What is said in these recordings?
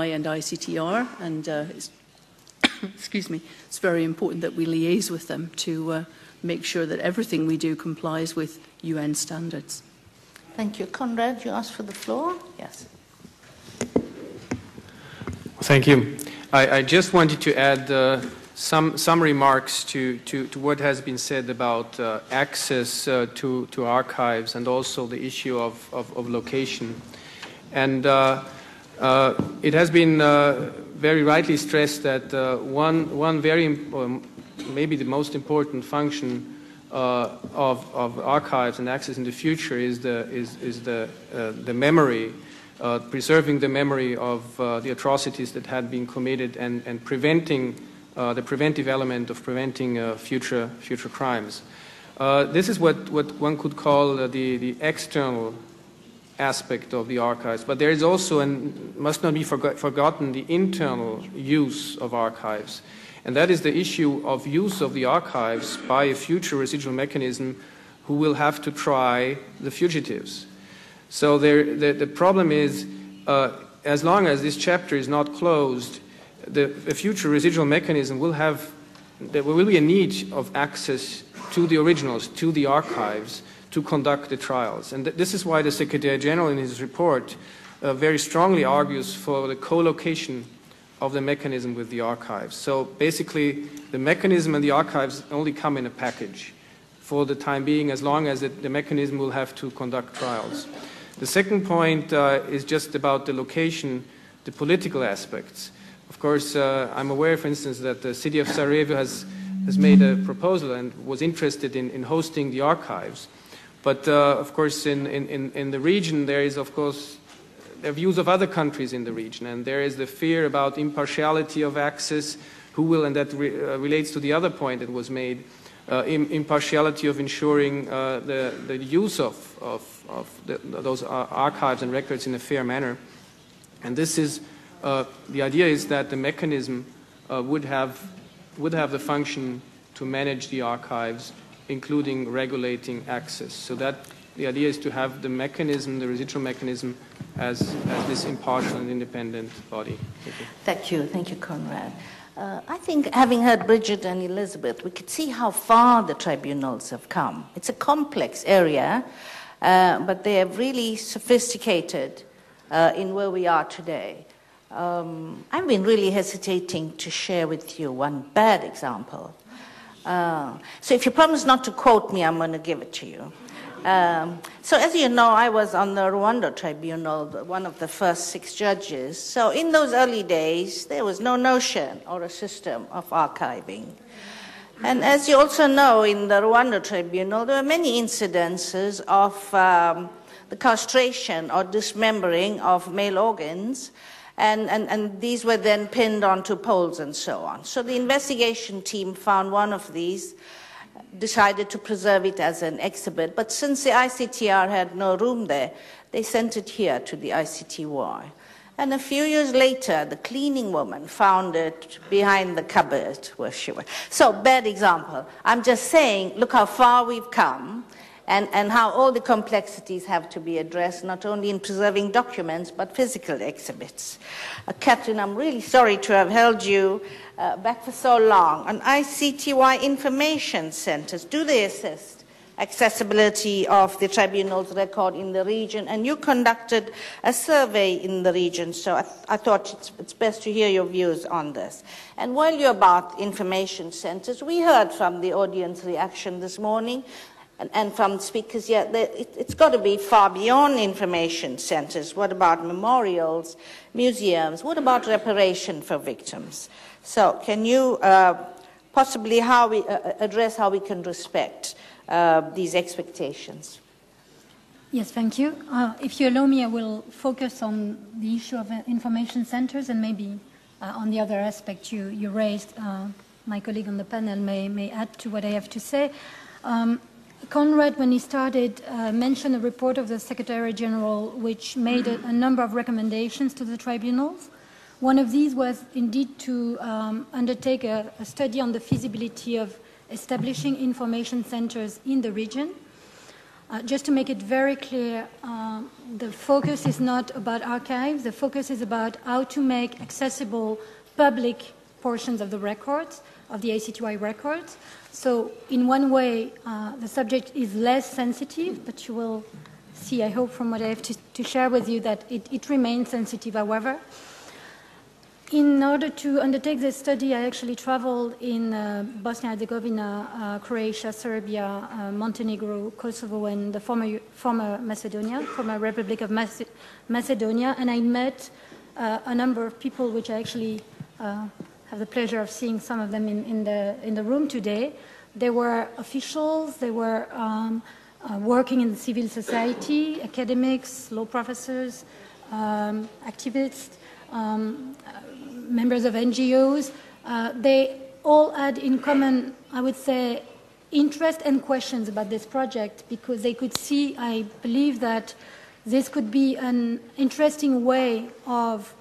and ICTR, and excuse me, it's very important that we liaise with them to make sure that everything we do complies with UN standards. Thank you. Conrad, you asked for the floor? Yes. Thank you. I just wanted to add some remarks to what has been said about access to archives and also the issue of location. And it has been very rightly stressed that one very, maybe the most important function of archives and access in the future is the memory, preserving the memory of the atrocities that had been committed and preventing the preventive element of preventing future crimes. This is what one could call the external aspect of the archives, but there is also, and must not be forgotten, the internal use of archives. And that is the issue of use of the archives by a future residual mechanism who will have to try the fugitives. So the problem is, as long as this chapter is not closed, the future residual mechanism will have, there will be a need of access to the originals, to the archives, to conduct the trials. And this is why the Secretary General in his report very strongly argues for the co-location of the mechanism with the archives. So basically, the mechanism and the archives only come in a package for the time being, as long as the mechanism will have to conduct trials. The second point is just about the location, the political aspects. Of course, I'm aware, for instance, that the city of Sarajevo has made a proposal and was interested in hosting the archives. But of course, in the region, there is, of course, there are views of other countries in the region, and there is the fear about impartiality of access, who will, and that relates to the other point that was made, impartiality of ensuring the use of those archives and records in a fair manner. And this is, the idea is that the mechanism would have the function to manage the archives, including regulating access. So that the idea is to have the mechanism, the residual mechanism, as this impartial and independent body. Thank you. Thank you, Conrad. I think, having heard Bridget and Elizabeth, we could see how far the tribunals have come. It's a complex area, but they have really sophisticated in where we are today. I've been really hesitating to share with you one bad example. So if you promise not to quote me, I'm going to give it to you. So as you know, I was on the Rwanda Tribunal, one of the first 6 judges. So in those early days, there was no notion or a system of archiving. And as you also know, in the Rwanda Tribunal, there were many incidences of the castration or dismembering of male organs, and these were then pinned onto poles and so on. So the investigation team found one of these, decided to preserve it as an exhibit, but since the ICTR had no room there, they sent it here to the ICTY. And a few years later, the cleaning woman found it behind the cupboard where she was. So, bad example. I'm just saying, look how far we've come, and how all the complexities have to be addressed, not only in preserving documents, but physical exhibits. Catherine, I'm really sorry to have held you back for so long. On ICTY Information Centres, do they assist accessibility of the tribunal's record in the region? And you conducted a survey in the region, so I thought it's best to hear your views on this. And while you're about information centres, we heard from the audience reaction this morning, and from speakers, yeah, it's got to be far beyond information centres. What about memorials, museums? What about reparation for victims? So can you possibly address how we can respect these expectations? Yes, thank you. If you allow me, I will focus on the issue of information centres and maybe on the other aspect you raised. My colleague on the panel may add to what I have to say. Conrad, when he started, mentioned a report of the Secretary General which made a number of recommendations to the tribunals. One of these was indeed to undertake a study on the feasibility of establishing information centres in the region. Just to make it very clear, the focus is not about archives. The focus is about how to make accessible public portions of the records, of the ICTY records. So in one way, the subject is less sensitive, but you will see, I hope, from what I have to share with you, that it remains sensitive, however. In order to undertake this study, I actually traveled in Bosnia-Herzegovina, Croatia, Serbia, Montenegro, Kosovo, and the former Macedonia, former Republic of Macedonia, and I met a number of people, which I actually have the pleasure of seeing some of them in the room today. They were officials, they were working in civil society, academics, law professors, activists, members of NGOs. They all had in common, I would say, interest and questions about this project, because they could see, I believe, that this could be an interesting way of,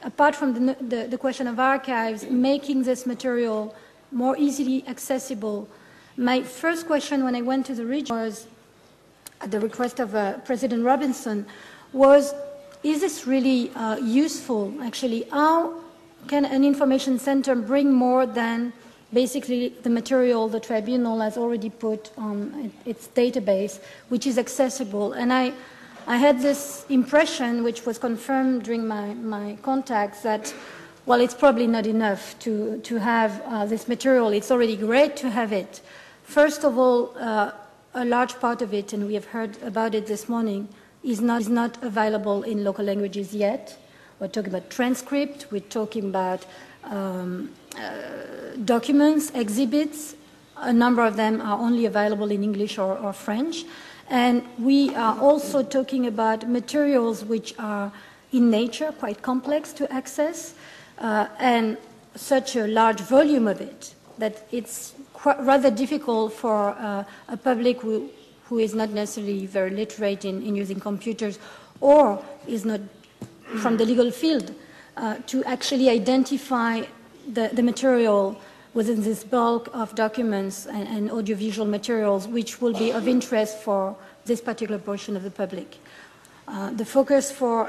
apart from the question of archives, making this material more easily accessible. My first question when I went to the region was, at the request of President Robinson, was, is this really useful, actually? How can an information center bring more than basically the material the tribunal has already put on its database, which is accessible? And I had this impression, which was confirmed during my contacts, that, well, it's probably not enough to have this material. It's already great to have it. First of all, a large part of it, and we have heard about it this morning, is not available in local languages yet. We're talking about transcript, we're talking about documents, exhibits. A number of them are only available in English or French. And we are also talking about materials which are in nature quite complex to access, and such a large volume of it that it's rather difficult for a public who is not necessarily very literate in using computers, or is not from the legal field, to actually identify the material within this bulk of documents and audiovisual materials which will be of interest for this particular portion of the public. The focus for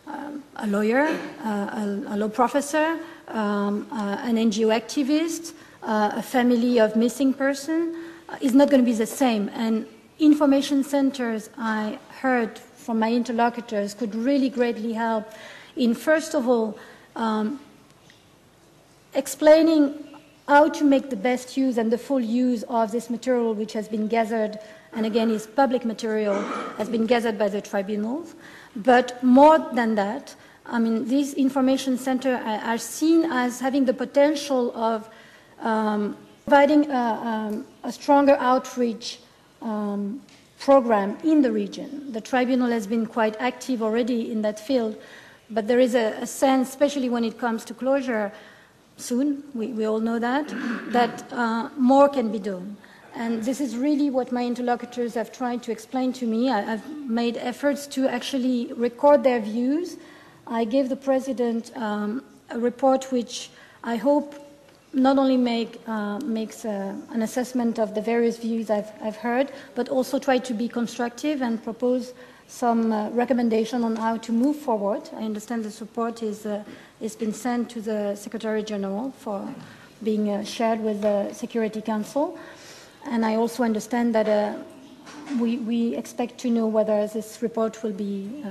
a lawyer, a law professor, an NGO activist, a family of missing person is not going to be the same. And information centers, I heard from my interlocutors, could really greatly help in, first of all, explaining how to make the best use and the full use of this material which has been gathered, and again is public material, has been gathered by the tribunals. But more than that, I mean, these information centers are seen as having the potential of providing a stronger outreach program in the region. The tribunal has been quite active already in that field, but there is a sense, especially when it comes to closure, soon, we all know that more can be done. And this is really what my interlocutors have tried to explain to me. I've made efforts to actually record their views. I gave the President a report which I hope not only makes an assessment of the various views I've heard, but also try to be constructive and propose some recommendation on how to move forward. I understand the support is been sent to the Secretary General for being shared with the Security Council. And I also understand that we expect to know whether this report will be,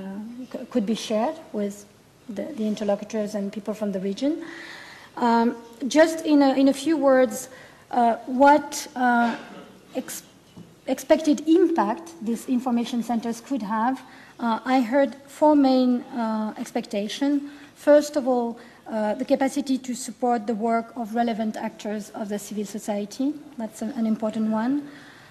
could be shared with the interlocutors and people from the region. Just in a few words, what expected impact these information centers could have, I heard four main expectations. First of all, the capacity to support the work of relevant actors of the civil society. That's an important one.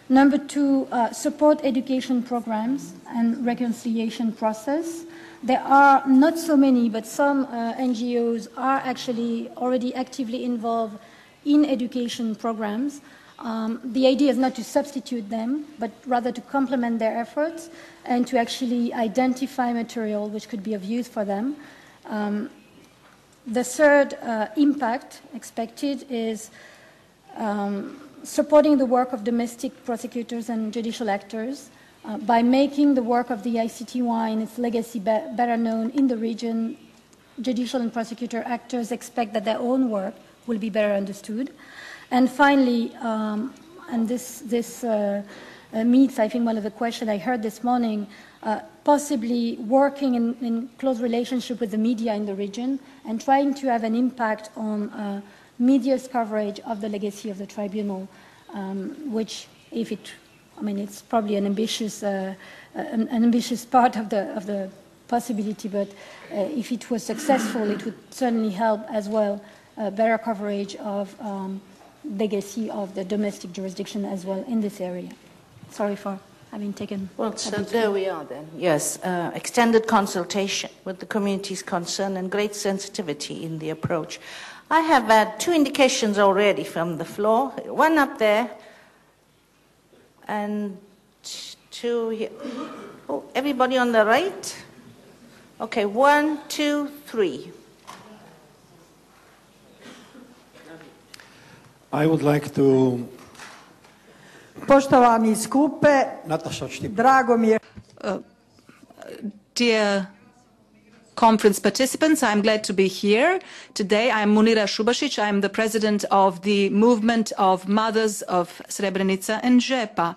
Number two, support education programs and reconciliation process. There are not so many, but some NGOs are actually already actively involved in education programs. The idea is not to substitute them, but rather to complement their efforts and to actually identify material which could be of use for them. The third impact expected is supporting the work of domestic prosecutors and judicial actors, By making the work of the ICTY and its legacy better known in the region, judicial and prosecutor actors expect that their own work will be better understood. And finally, and this meets, I think, one of the questions I heard this morning, possibly working in close relationship with the media in the region and trying to have an impact on media's coverage of the legacy of the tribunal, which, if it, I mean, it's probably an ambitious part of the possibility, but if it was successful, it would certainly help as well better coverage of legacy of the domestic jurisdiction as well in this area. Sorry for having taken... Well, so there we are then. Yes, extended consultation with the community's concern and great sensitivity in the approach. I have had 2 indications already from the floor. One up there and 2 here. Oh, everybody on the right? Okay, 1, 2, 3. I would like to... Poštovani skupe, drago mi je... Dear conference participants, I'm glad to be here today. I'm Munira Šubašić. I'm the president of the Movement of Mothers of Srebrenica and Žepa.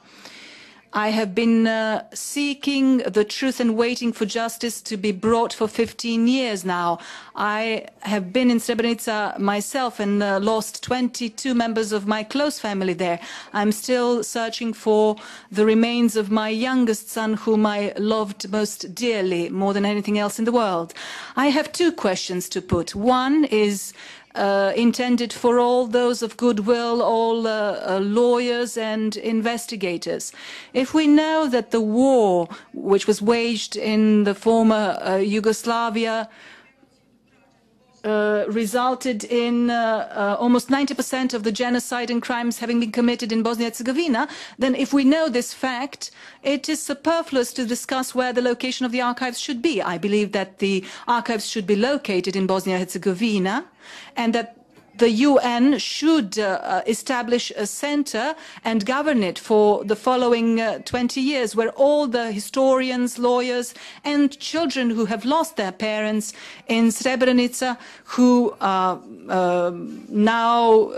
I have been seeking the truth and waiting for justice to be brought for 15 years now. I have been in Srebrenica myself and lost 22 members of my close family there. I'm still searching for the remains of my youngest son, whom I loved most dearly, more than anything else in the world. I have 2 questions to put. One is intended for all those of goodwill, all lawyers and investigators. If we know that the war which was waged in the former Yugoslavia resulted in almost 90% of the genocide and crimes having been committed in Bosnia and Herzegovina, then if we know this fact, it is superfluous to discuss where the location of the archives should be. I believe that the archives should be located in Bosnia and Herzegovina, and that the UN should establish a center and govern it for the following 20 years, where all the historians, lawyers, and children who have lost their parents in Srebrenica, who are now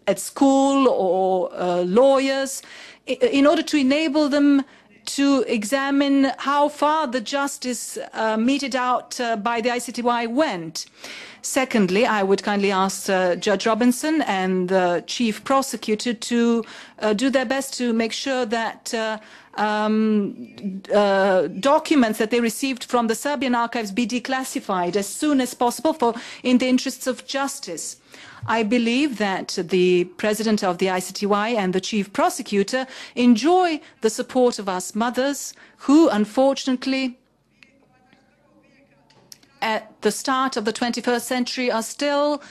at school or lawyers, in order to enable them to examine how far the justice meted out by the ICTY went. Secondly, I would kindly ask Judge Robinson and the Chief Prosecutor to do their best to make sure that documents that they received from the Serbian archives be declassified as soon as possible in the interests of justice. I believe that the President of the ICTY and the Chief Prosecutor enjoy the support of us mothers who, unfortunately, at the start of the 21st century are still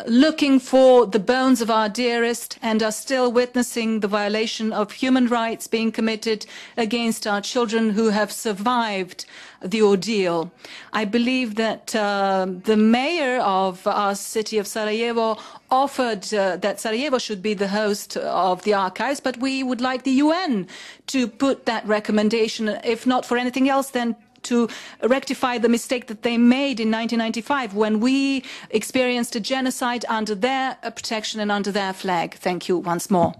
looking for the bones of our dearest and are still witnessing the violation of human rights being committed against our children who have survived the ordeal. I believe that the mayor of our city of Sarajevo offered that Sarajevo should be the host of the archives, but we would like the UN to put that recommendation, if not for anything else, then to rectify the mistake that they made in 1995 when we experienced a genocide under their protection and under their flag. Thank you once more.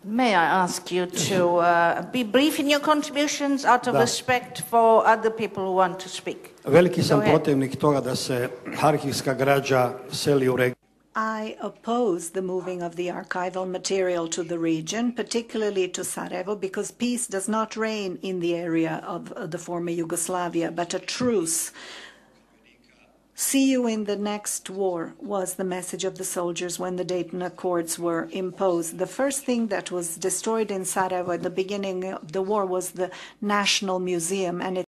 May I ask you to be brief in your contributions out of respect for other people who want to speak? Veliki sam protivnik toga da se arhivska građa seli u regiju. I oppose the moving of the archival material to the region, particularly to Sarajevo, because peace does not reign in the area of the former Yugoslavia, but a truce. See you in the next war was the message of the soldiers when the Dayton Accords were imposed. The first thing that was destroyed in Sarajevo at the beginning of the war was the National Museum, and it